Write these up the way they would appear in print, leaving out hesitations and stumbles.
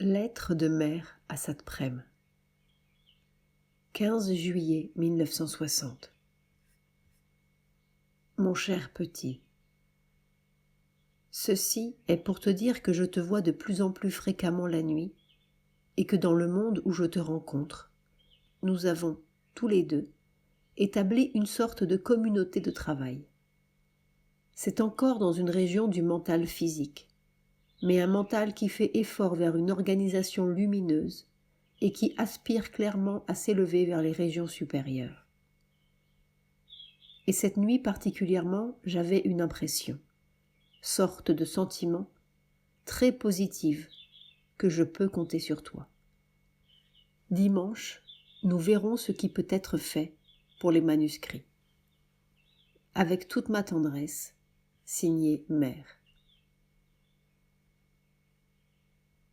Lettre de mère à Satprem. 15 juillet 1960. Mon cher petit, ceci est pour te dire que je te vois de plus en plus fréquemment la nuit et que dans le monde où je te rencontre, nous avons, tous les deux, établi une sorte de communauté de travail. C'est encore dans une région du mental physique, mais un mental qui fait effort vers une organisation lumineuse et qui aspire clairement à s'élever vers les régions supérieures. Et cette nuit particulièrement, j'avais une impression, sorte de sentiment, très positive, que je peux compter sur toi. Dimanche, nous verrons ce qui peut être fait pour les manuscrits. Avec toute ma tendresse, signé Mère.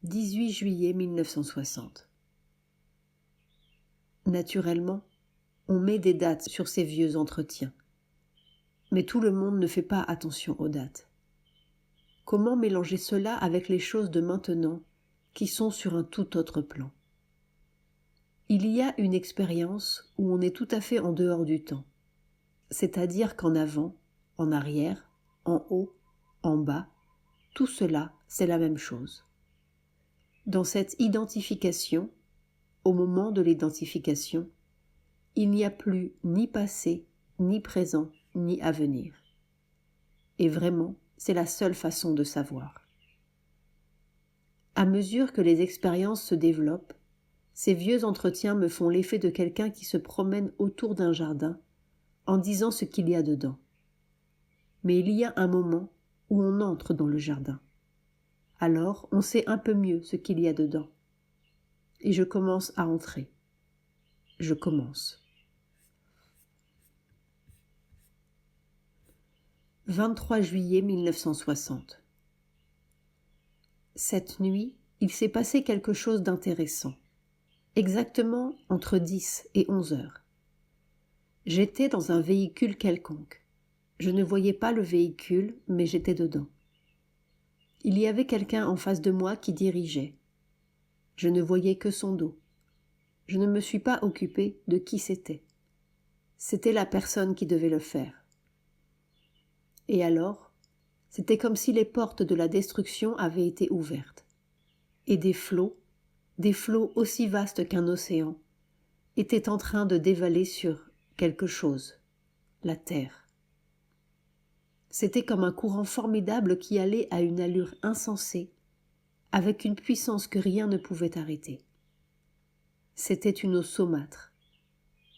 18 juillet 1960. Naturellement, on met des dates sur ces vieux entretiens. Mais tout le monde ne fait pas attention aux dates. Comment mélanger cela avec les choses de maintenant qui sont sur un tout autre plan? Il y a une expérience où on est tout à fait en dehors du temps, c'est-à-dire qu'en avant, en arrière, en haut, en bas, tout cela, c'est la même chose. Dans cette identification, au moment de l'identification, il n'y a plus ni passé, ni présent, ni avenir. Et vraiment, c'est la seule façon de savoir. À mesure que les expériences se développent, ces vieux entretiens me font l'effet de quelqu'un qui se promène autour d'un jardin en disant ce qu'il y a dedans. Mais il y a un moment où on entre dans le jardin. Alors, on sait un peu mieux ce qu'il y a dedans. Et je commence à entrer. Je commence. 23 juillet 1960. Cette nuit, il s'est passé quelque chose d'intéressant. Exactement entre 10 et 11 heures. J'étais dans un véhicule quelconque. Je ne voyais pas le véhicule, mais j'étais dedans. Il y avait quelqu'un en face de moi qui dirigeait. Je ne voyais que son dos. Je ne me suis pas occupée de qui c'était. C'était la personne qui devait le faire. Et alors, c'était comme si les portes de la destruction avaient été ouvertes. Et des flots aussi vastes qu'un océan, étaient en train de dévaler sur quelque chose, la terre. C'était comme un courant formidable qui allait à une allure insensée, avec une puissance que rien ne pouvait arrêter. C'était une eau saumâtre.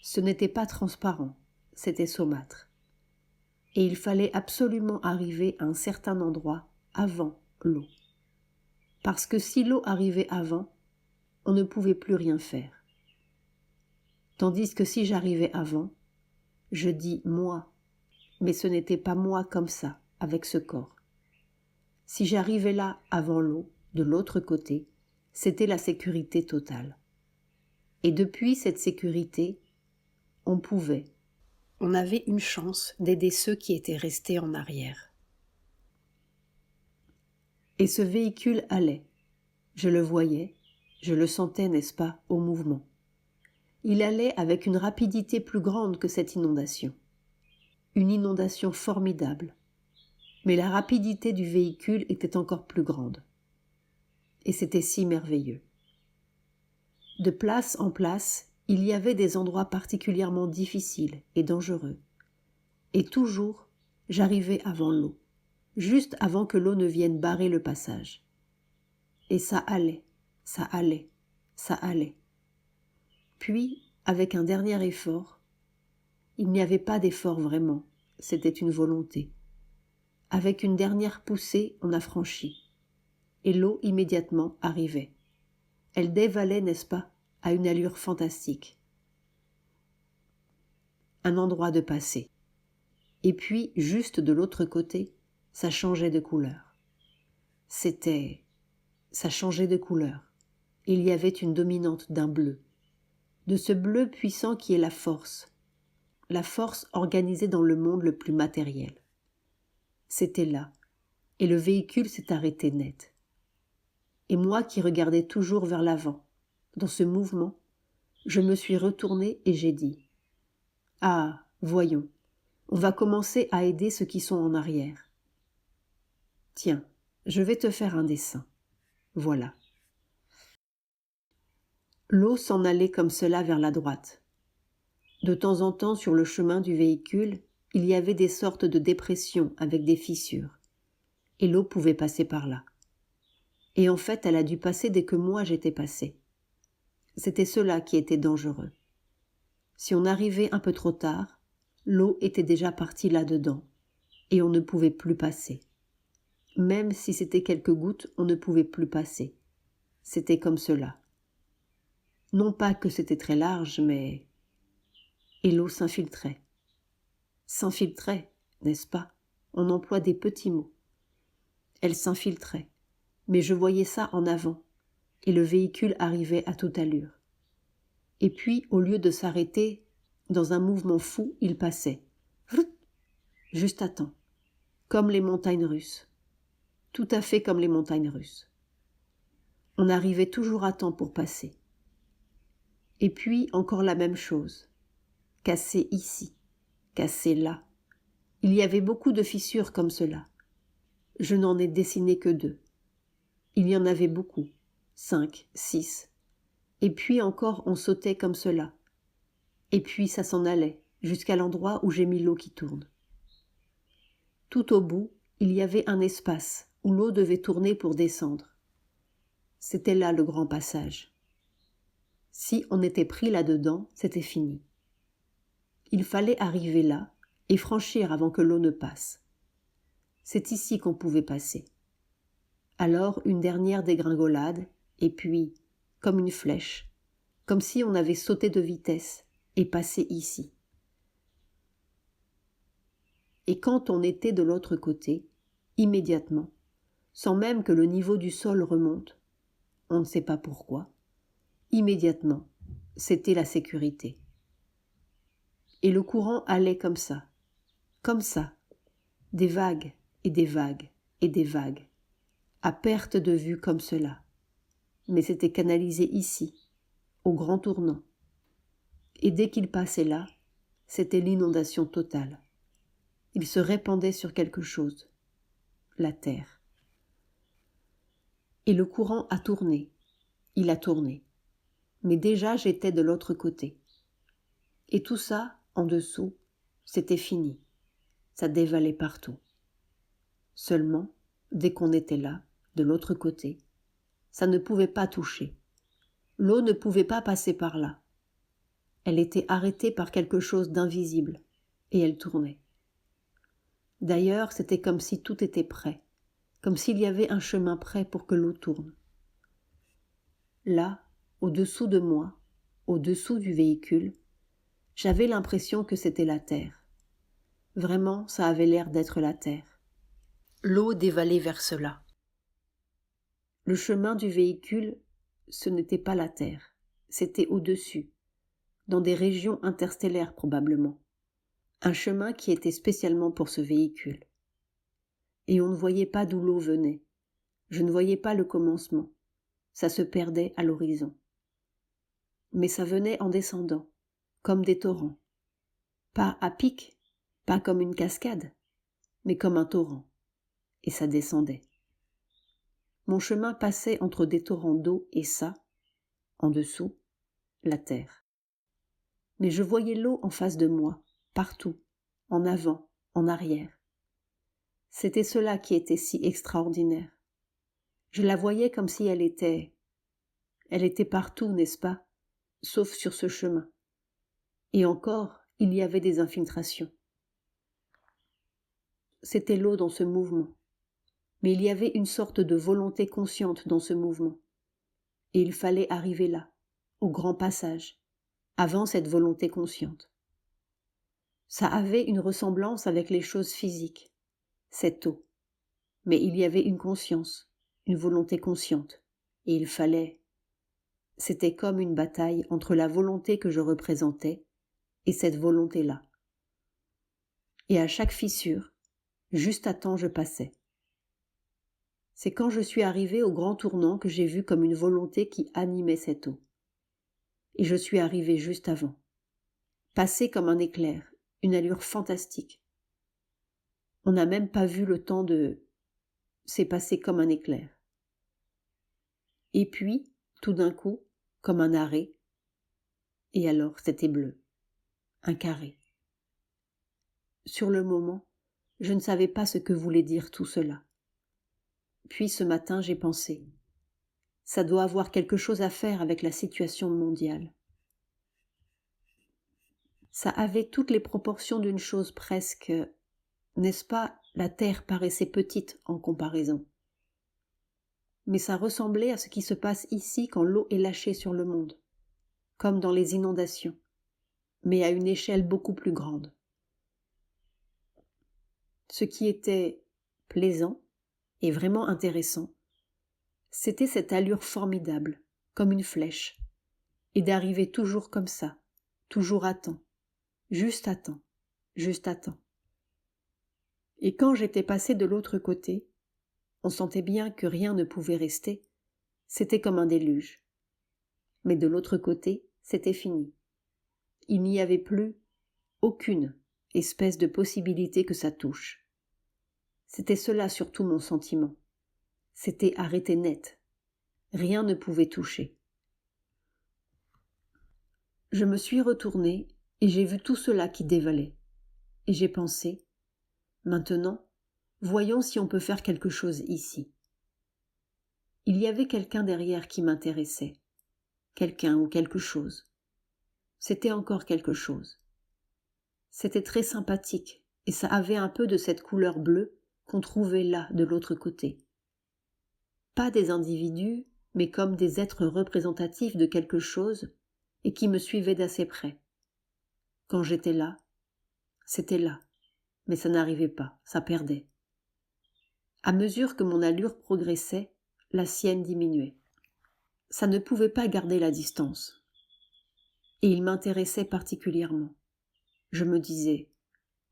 Ce n'était pas transparent, c'était saumâtre. Et il fallait absolument arriver à un certain endroit avant l'eau. Parce que si l'eau arrivait avant, on ne pouvait plus rien faire. Tandis que si j'arrivais avant, je dis moi, mais ce n'était pas moi comme ça, avec ce corps. Si j'arrivais là avant l'eau, de l'autre côté, c'était la sécurité totale. Et depuis cette sécurité, on avait une chance d'aider ceux qui étaient restés en arrière. Et ce véhicule allait. Je le voyais, je le sentais, n'est-ce pas, au mouvement. Il allait avec une rapidité plus grande que cette inondation. Une inondation formidable. Mais la rapidité du véhicule était encore plus grande. Et c'était si merveilleux. De place en place, il y avait des endroits particulièrement difficiles et dangereux. Et toujours, j'arrivais avant l'eau, juste avant que l'eau ne vienne barrer le passage. Et ça allait, ça allait, ça allait. Puis, avec un dernier effort, il n'y avait pas d'effort vraiment, c'était une volonté. Avec une dernière poussée, on a franchi. Et l'eau immédiatement arrivait. Elle dévalait, n'est-ce pas, à une allure fantastique. Un endroit de passer. Et puis, juste de l'autre côté, ça changeait de couleur. Ça changeait de couleur. Il y avait une dominante d'un bleu. De ce bleu puissant qui est la force organisée dans le monde le plus matériel. C'était là, et le véhicule s'est arrêté net. et moi qui regardais toujours vers l'avant, dans ce mouvement, je me suis retournée et j'ai dit « Ah, voyons, on va commencer à aider ceux qui sont en arrière. Tiens, je vais te faire un dessin. Voilà. » L'eau s'en allait comme cela vers la droite. De temps en temps, sur le chemin du véhicule, il y avait des sortes de dépressions avec des fissures, et l'eau pouvait passer par là. Et en fait, elle a dû passer dès que moi j'étais passé. C'était cela qui était dangereux. Si on arrivait un peu trop tard, l'eau était déjà partie là-dedans, et on ne pouvait plus passer. Même si c'était quelques gouttes, on ne pouvait plus passer. C'était comme cela. Non pas que c'était très large, mais... Et l'eau s'infiltrait. S'infiltrait, n'est-ce pas? On emploie des petits mots. Elle s'infiltrait, mais je voyais ça en avant, et le véhicule arrivait à toute allure. Et puis, au lieu de s'arrêter, dans un mouvement fou, il passait. Juste à temps. Comme les montagnes russes. Tout à fait comme les montagnes russes. On arrivait toujours à temps pour passer. Et puis, encore la même chose. Cassé ici, cassé là. Il y avait beaucoup de fissures comme cela. Je n'en ai dessiné que 2. Il y en avait beaucoup, 5, 6. Et puis encore on sautait comme cela. Et puis ça s'en allait, jusqu'à l'endroit où j'ai mis l'eau qui tourne. Tout au bout, il y avait un espace où l'eau devait tourner pour descendre. C'était là le grand passage. Si on était pris là-dedans, c'était fini. Il fallait arriver là et franchir avant que l'eau ne passe. C'est ici qu'on pouvait passer. Alors une dernière dégringolade, et puis, comme une flèche, comme si on avait sauté de vitesse et passé ici. Et quand on était de l'autre côté, immédiatement, sans même que le niveau du sol remonte, on ne sait pas pourquoi, immédiatement, c'était la sécurité. Et le courant allait comme ça, des vagues et des vagues et des vagues, à perte de vue comme cela. Mais c'était canalisé ici, au grand tournant. Et dès qu'il passait là, c'était l'inondation totale. Il se répandait sur quelque chose, la terre. Et le courant a tourné, il a tourné. Mais déjà j'étais de l'autre côté. Et tout ça, en dessous, c'était fini. Ça dévalait partout. Seulement, dès qu'on était là, de l'autre côté, ça ne pouvait pas toucher. L'eau ne pouvait pas passer par là. Elle était arrêtée par quelque chose d'invisible, et elle tournait. D'ailleurs, c'était comme si tout était prêt, comme s'il y avait un chemin prêt pour que l'eau tourne. Là, au-dessous de moi, au-dessous du véhicule, j'avais l'impression que c'était la terre. Vraiment, ça avait l'air d'être la terre. L'eau dévalait vers cela. Le chemin du véhicule, ce n'était pas la terre, c'était au-dessus, dans des régions interstellaires probablement. Un chemin qui était spécialement pour ce véhicule. Et on ne voyait pas d'où l'eau venait. Je ne voyais pas le commencement. Ça se perdait à l'horizon. Mais ça venait en descendant, comme des torrents. Pas à pic, pas comme une cascade, mais comme un torrent. Et ça descendait. Mon chemin passait entre des torrents d'eau et ça, en dessous, la terre. Mais je voyais l'eau en face de moi, partout, en avant, en arrière. C'était cela qui était si extraordinaire. Je la voyais comme si elle était partout, n'est-ce pas, sauf sur ce chemin. Et encore, il y avait des infiltrations. C'était l'eau dans ce mouvement. Mais il y avait une sorte de volonté consciente dans ce mouvement. Et il fallait arriver là, au grand passage, avant cette volonté consciente. Ça avait une ressemblance avec les choses physiques, cette eau. Mais il y avait une conscience, une volonté consciente. Et il fallait... C'était comme une bataille entre la volonté que je représentais et cette volonté-là. Et à chaque fissure, juste à temps je passais. C'est quand je suis arrivée au grand tournant que j'ai vu comme une volonté qui animait cette eau. Et je suis arrivée juste avant. Passée comme un éclair, une allure fantastique. On n'a même pas vu le temps de... C'est passé comme un éclair. Et puis, tout d'un coup, comme un arrêt, et alors c'était bleu, un carré. Sur le moment, je ne savais pas ce que voulait dire tout cela. Puis ce matin, j'ai pensé, ça doit avoir quelque chose à faire avec la situation mondiale. Ça avait toutes les proportions d'une chose presque, n'est-ce pas, la Terre paraissait petite en comparaison. Mais ça ressemblait à ce qui se passe ici quand l'eau est lâchée sur le monde, comme dans les inondations, mais à une échelle beaucoup plus grande. Ce qui était plaisant et vraiment intéressant, c'était cette allure formidable, comme une flèche, et d'arriver toujours comme ça, toujours à temps, juste à temps, juste à temps. Et quand j'étais passée de l'autre côté, on sentait bien que rien ne pouvait rester, c'était comme un déluge. Mais de l'autre côté, c'était fini. Il n'y avait plus aucune espèce de possibilité que ça touche. C'était cela surtout mon sentiment. C'était arrêté net. Rien ne pouvait toucher. Je me suis retournée et j'ai vu tout cela qui dévalait. Et j'ai pensé, maintenant, voyons si on peut faire quelque chose ici. Il y avait quelqu'un derrière qui m'intéressait. Quelqu'un ou quelque chose. C'était encore quelque chose. C'était très sympathique et ça avait un peu de cette couleur bleue qu'on trouvait là de l'autre côté. Pas des individus, mais comme des êtres représentatifs de quelque chose et qui me suivaient d'assez près. Quand j'étais là, c'était là, mais ça n'arrivait pas, ça perdait. À mesure que mon allure progressait, la sienne diminuait. Ça ne pouvait pas garder la distance. Et il m'intéressait particulièrement. Je me disais,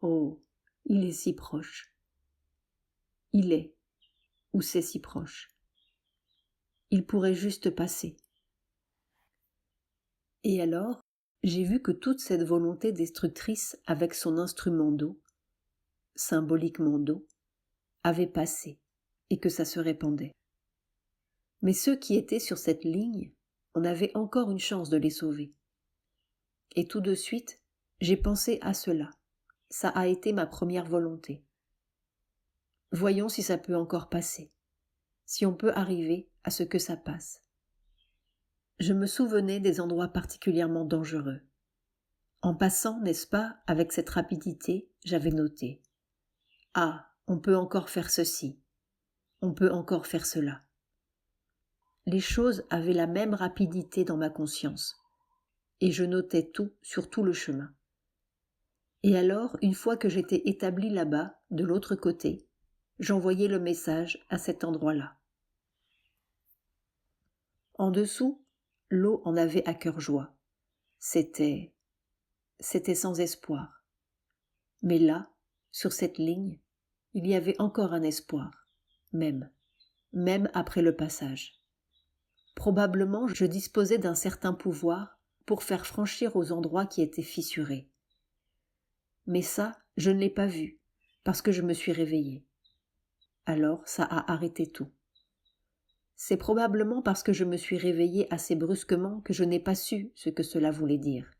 oh, il est si proche. Il est, ou c'est si proche. Il pourrait juste passer. Et alors, j'ai vu que toute cette volonté destructrice avec son instrument d'eau, symboliquement d'eau, avait passé, et que ça se répandait. Mais ceux qui étaient sur cette ligne, on avait encore une chance de les sauver. Et tout de suite, j'ai pensé à cela. Ça a été ma première volonté. Voyons si ça peut encore passer, si on peut arriver à ce que ça passe. Je me souvenais des endroits particulièrement dangereux. En passant, n'est-ce pas, avec cette rapidité, j'avais noté. Ah, on peut encore faire ceci, on peut encore faire cela. Les choses avaient la même rapidité dans ma conscience, et je notais tout sur tout le chemin. Et alors, une fois que j'étais établie là-bas, de l'autre côté, j'envoyais le message à cet endroit-là. En dessous, l'eau en avait à cœur joie. C'était sans espoir. Mais là, sur cette ligne, il y avait encore un espoir, même après le passage. Probablement, je disposais d'un certain pouvoir pour faire franchir aux endroits qui étaient fissurés. Mais ça, je ne l'ai pas vu, parce que je me suis réveillée. Alors, ça a arrêté tout. C'est probablement parce que je me suis réveillée assez brusquement que je n'ai pas su ce que cela voulait dire.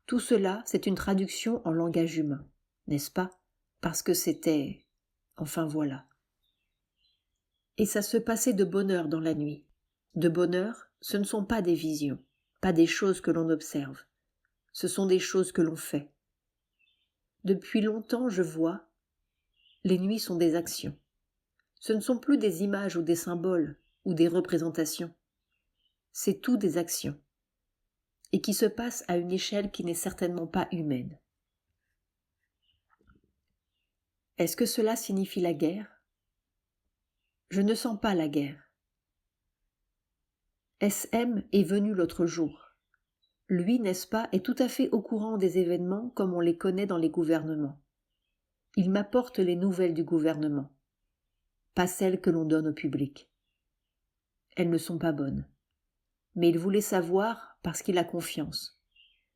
Tout cela, c'est une traduction en langage humain, n'est-ce pas? Parce que c'était... Enfin voilà. Et ça se passait de bonne heure dans la nuit. De bonne heure, ce ne sont pas des visions, pas des choses que l'on observe. Ce sont des choses que l'on fait. Depuis longtemps, je vois, les nuits sont des actions. Ce ne sont plus des images ou des symboles ou des représentations. C'est tout des actions. Et qui se passent à une échelle qui n'est certainement pas humaine. Est-ce que cela signifie la guerre? Je ne sens pas la guerre. SM est venu l'autre jour. Lui, n'est-ce pas, est tout à fait au courant des événements comme on les connaît dans les gouvernements. Il m'apporte les nouvelles du gouvernement. pas celles que l'on donne au public. Elles ne sont pas bonnes. Mais il voulait savoir parce qu'il a confiance.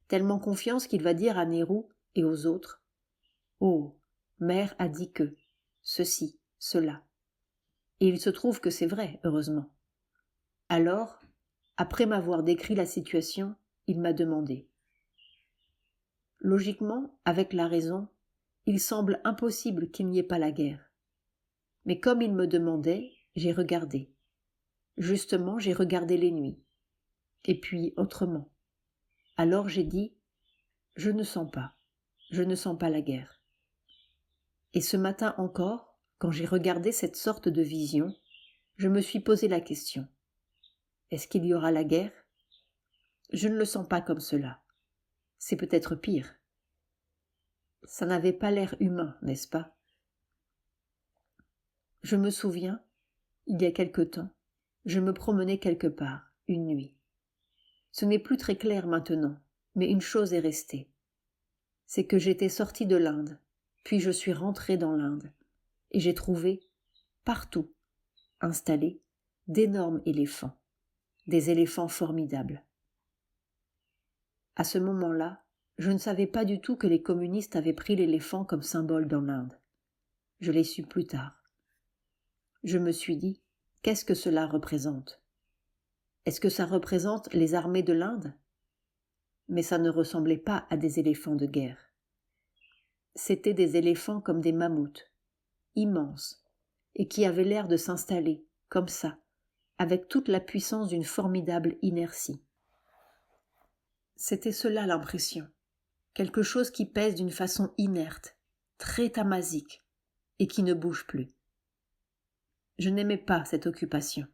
Tellement confiance qu'il va dire à Nehru et aux autres « Oh, mère a dit que, ceci, cela. » Et il se trouve que c'est vrai, heureusement. Alors, après m'avoir décrit la situation, il m'a demandé. Logiquement, avec la raison, il semble impossible qu'il n'y ait pas la guerre. Mais comme il me demandait, j'ai regardé. Justement, j'ai regardé les nuits. Et puis, autrement. Alors j'ai dit, je ne sens pas la guerre. Et ce matin encore, quand j'ai regardé cette sorte de vision, je me suis posé la question. Est-ce qu'il y aura la guerre ? Je ne le sens pas comme cela. C'est peut-être pire. Ça n'avait pas l'air humain, n'est-ce pas ? Je me souviens, il y a quelque temps, je me promenais quelque part, une nuit. Ce n'est plus très clair maintenant, mais une chose est restée. C'est que j'étais sortie de l'Inde, puis je suis rentrée dans l'Inde, et j'ai trouvé, partout, installés, d'énormes éléphants, des éléphants formidables. À ce moment-là, je ne savais pas du tout que les communistes avaient pris l'éléphant comme symbole dans l'Inde. Je l'ai su plus tard. Je me suis dit, qu'est-ce que cela représente ? Est-ce que ça représente les armées de l'Inde ? Mais ça ne ressemblait pas à des éléphants de guerre. C'étaient des éléphants comme des mammouths, immenses, et qui avaient l'air de s'installer, comme ça, avec toute la puissance d'une formidable inertie. C'était cela l'impression, quelque chose qui pèse d'une façon inerte, très tamasique, et qui ne bouge plus. Je n'aimais pas cette occupation.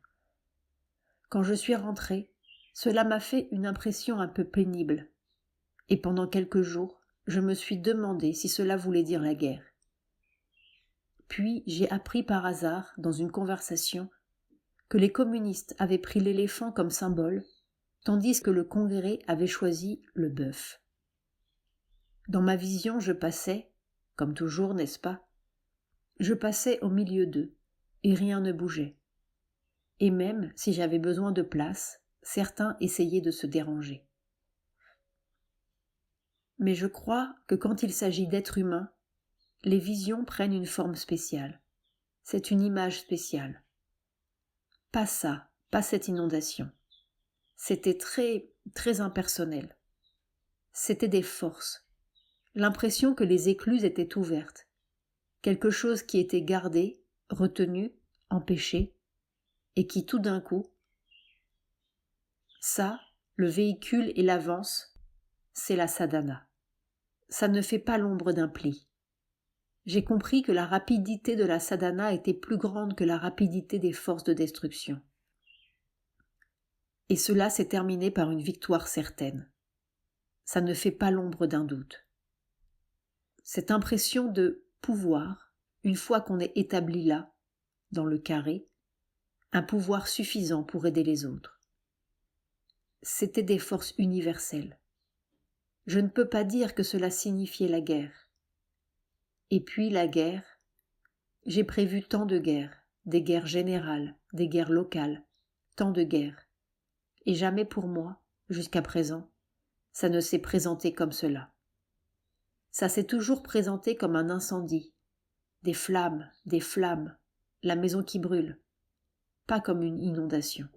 Quand je suis rentrée, cela m'a fait une impression un peu pénible, et pendant quelques jours, je me suis demandé si cela voulait dire la guerre. Puis j'ai appris par hasard, dans une conversation, que les communistes avaient pris l'éléphant comme symbole, tandis que le Congrès avait choisi le bœuf. Dans ma vision, je passais, comme toujours, n'est-ce pas ? Je passais au milieu d'eux, et rien ne bougeait. Et même si j'avais besoin de place, certains essayaient de se déranger. Mais je crois que quand il s'agit d'êtres humains, les visions prennent une forme spéciale. C'est une image spéciale. Pas ça, pas cette inondation. C'était très, très impersonnel. C'était des forces. L'impression que les écluses étaient ouvertes. Quelque chose qui était gardé, retenu, empêché, et qui tout d'un coup, ça, le véhicule et l'avance, c'est la sadhana. Ça ne fait pas l'ombre d'un pli. J'ai compris que la rapidité de la sadhana était plus grande que la rapidité des forces de destruction. Et cela s'est terminé par une victoire certaine. Ça ne fait pas l'ombre d'un doute. Cette impression de pouvoir, une fois qu'on est établi là, dans le carré, un pouvoir suffisant pour aider les autres. C'était des forces universelles. Je ne peux pas dire que cela signifiait la guerre. Et puis la guerre, j'ai prévu tant de guerres, des guerres générales, des guerres locales, tant de guerres. Et jamais pour moi, jusqu'à présent, ça ne s'est présenté comme cela. Ça s'est toujours présenté comme un incendie, des flammes, la maison qui brûle, pas comme une inondation.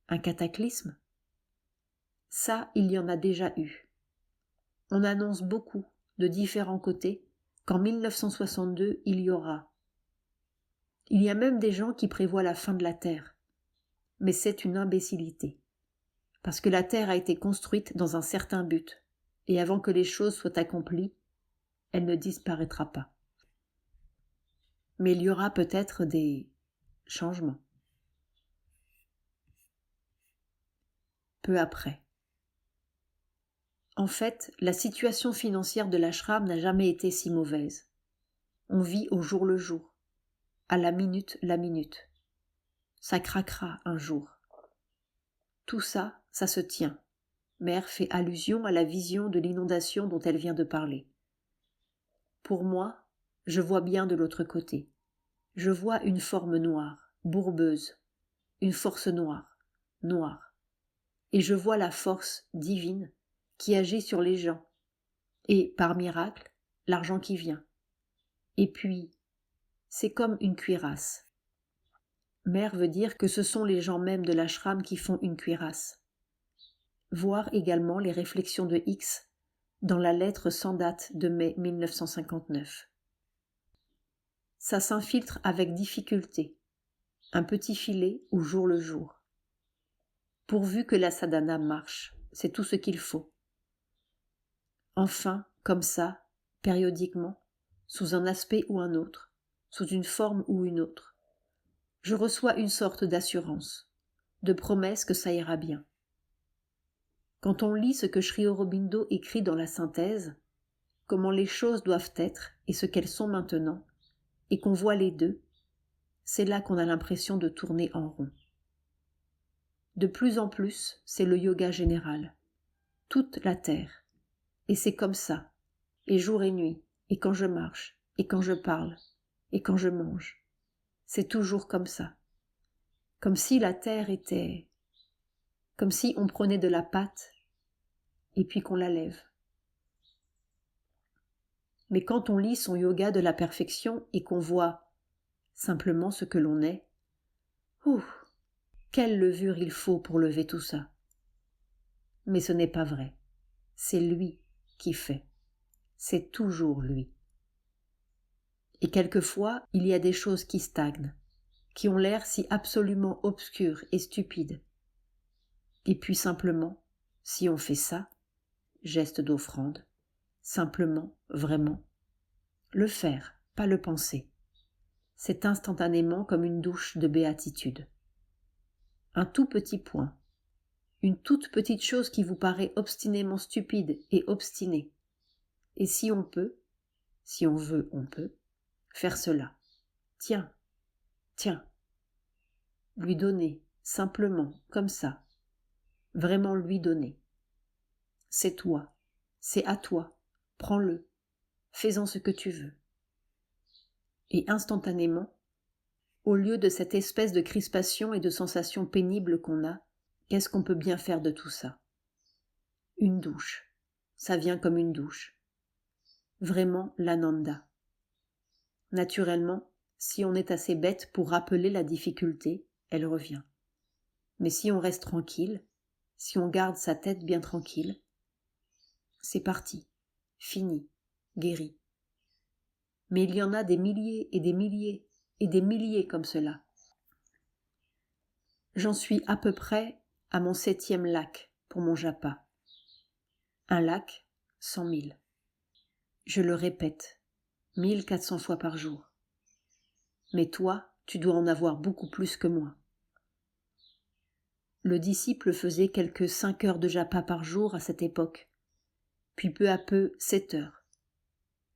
Un cataclysme ? Ça, il y en a déjà eu. On annonce beaucoup, de différents côtés, qu'en 1962, il y aura. Il y a même des gens qui prévoient la fin de la Terre. Mais c'est une imbécilité. Parce que la Terre a été construite dans un certain but, et avant que les choses soient accomplies, elle ne disparaîtra pas. Mais il y aura peut-être des changements. Peu après. En fait, la situation financière de l'ashram n'a jamais été si mauvaise. On vit au jour le jour, à la minute. Ça craquera un jour. Tout ça, ça se tient. Mère fait allusion à la vision de l'inondation dont elle vient de parler. Pour moi, je vois bien de l'autre côté. Je vois une forme noire, bourbeuse, une force noire, noire. Et je vois la force divine qui agit sur les gens. Et, par miracle, l'argent qui vient. Et puis, c'est comme une cuirasse. Mère veut dire que ce sont les gens mêmes de l'ashram qui font une cuirasse. Voir également les réflexions de X dans la lettre sans date de mai 1959. Ça s'infiltre avec difficulté, un petit filet au jour le jour. Pourvu que la sadhana marche, c'est tout ce qu'il faut. Enfin, comme ça, périodiquement, sous un aspect ou un autre, sous une forme ou une autre, je reçois une sorte d'assurance, de promesse que ça ira bien. Quand on lit ce que Sri Aurobindo écrit dans la synthèse, comment les choses doivent être et ce qu'elles sont maintenant, et qu'on voit les deux, c'est là qu'on a l'impression de tourner en rond. De plus en plus, c'est le yoga général, toute la terre, et c'est comme ça, et jour et nuit, et quand je marche, et quand je parle, et quand je mange. C'est toujours comme ça. Comme si la terre était... Comme si on prenait de la pâte, et puis qu'on la lève. Mais quand on lit son yoga de la perfection et qu'on voit simplement ce que l'on est, quelle levure il faut pour lever tout ça. Mais ce n'est pas vrai. C'est lui qui fait. C'est toujours lui. Et quelquefois, il y a des choses qui stagnent, qui ont l'air si absolument obscures et stupides. Et puis simplement, si on fait ça, geste d'offrande, simplement, vraiment, le faire, pas le penser, c'est instantanément comme une douche de béatitude. Un tout petit point, une toute petite chose qui vous paraît obstinément stupide et obstinée. Et si on peut, si on veut, on peut, faire cela. Tiens, lui donner, simplement, comme ça, vraiment lui donner. C'est toi, c'est à toi, prends-le, fais-en ce que tu veux. Et instantanément, au lieu de cette espèce de crispation et de sensation pénible qu'on a, qu'est-ce qu'on peut bien faire de tout ça? Une douche, ça vient comme une douche. Vraiment l'ananda. Naturellement, si on est assez bête pour rappeler la difficulté, elle revient. Mais si on reste tranquille, si on garde sa tête bien tranquille, c'est parti, fini, guéri. Mais il y en a des milliers et des milliers et des milliers comme cela. J'en suis à peu près à mon 7e lac pour mon japa. Un lac, 100 000. Je le répète, 1400 fois par jour. Mais toi, tu dois en avoir beaucoup plus que moi. Le disciple faisait quelques 5 heures de japa par jour à cette époque, puis peu à peu 7 heures,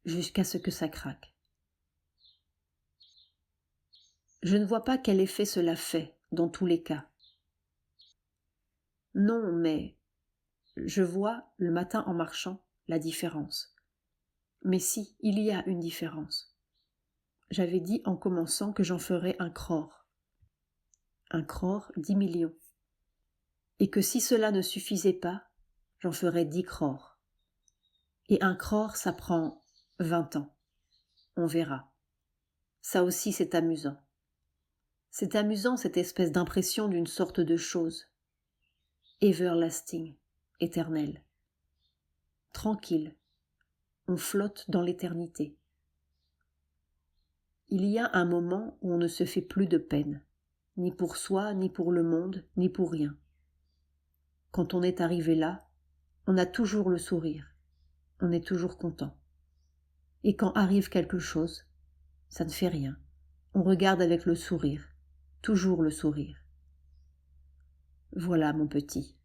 jusqu'à ce que ça craque. Je ne vois pas quel effet cela fait, dans tous les cas. Non, mais je vois, le matin en marchant, la différence. Mais si, il y a une différence. J'avais dit en commençant que j'en ferais un crore. Un crore, 10 millions. Et que si cela ne suffisait pas, j'en ferais 10 crores. Et un crore, ça prend 20 ans. On verra. Ça aussi, c'est amusant. C'est amusant, cette espèce d'impression d'une sorte de chose. Everlasting, éternelle. Tranquille. On flotte dans l'éternité. Il y a un moment où on ne se fait plus de peine, ni pour soi, ni pour le monde, ni pour rien. Quand on est arrivé là, on a toujours le sourire, on est toujours content. Et quand arrive quelque chose, ça ne fait rien. On regarde avec le sourire, toujours le sourire. Voilà mon petit.